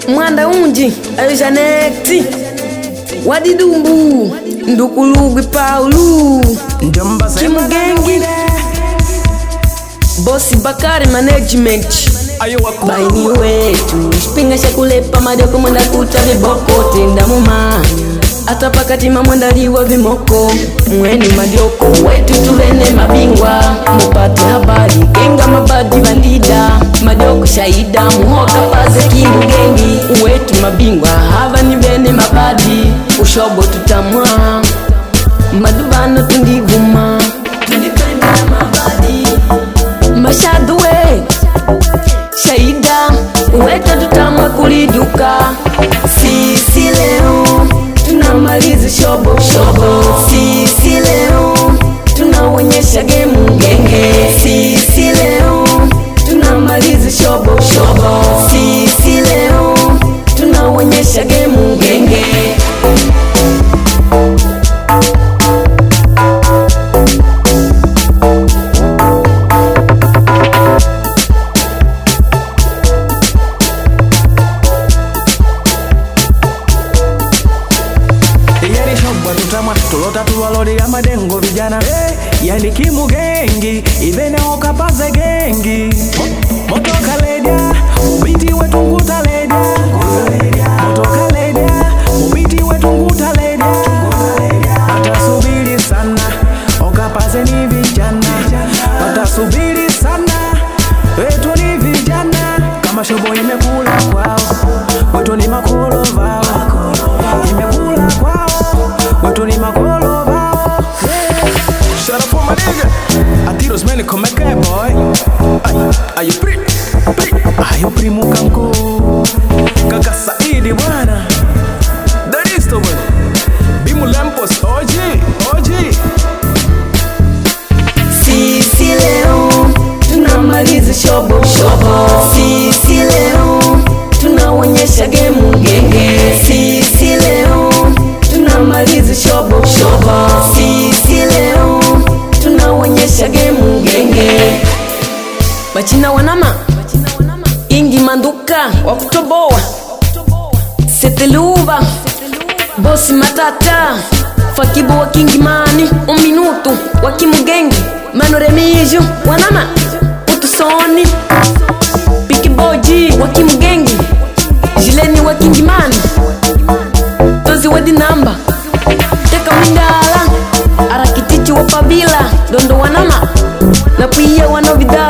Mwanda unji Aljanekti Wadidumbu Ndukulugwi Paulu Kimugengi Bosi Bakari Management Baini wetu Shpinga shakulepa madoko mwenda kuta viboko Tenda mumanya Ata pakati mamwenda liwa vimoko Mweni madioko wetu tulene mabingwa Mupate habari Genga mabadi bandida Madioko shaida Muhoka paze Kimugengi Wetu mabingwa Hava ni bene mabadi Ushobo tutamwa Madubano tundiguma Tundipenda mabadi Mashadu we Shaida Uweta tutamwa kuliduka Sisi leo tunamaliza shobo Sisi leo tunawonyesha gemu genge Sisi leo tunamaliza shobo Sisi leo tunawonyesha gemu genge Tulota tuwalodi ya madengo vijana Yani Kimugengi Ibene okapaze gengi Motoka ledia Ubiti wetu nguta ledia Motoka ledia Ubiti wetu nguta ledia Watasubiri sana Okapaze ni vijana Watasubiri sana Wetu ni vijana Kama shobo imekula kwao Wetu ni makolo vao Imekula kwao Wetu ni makolo vao Shut up for my nigga Atiros mene come que boy Ay, ayo primo kanko Kaka Saidi bwana Daristo bwana Bimu Lampos OG Sisi leo tunamaliza shobo Sisi leo tunawonyesha gemu genge Sisi leo tunamaliza shobo Sisi leo tunawonyesha gemu genge Bachina wanama Ingi manduka wakutoboa Seteluva Bosi matata Fakibo wa Kingimani Minuto wa Kimugengi Mano Remigio wanama Utusoni Pikiboji wa Kimugengi Jileni wa Kingimani Tozi wa Dinamba Teka Windala Arakitichi wa Pabila Dondo wanama Na pia wanovidala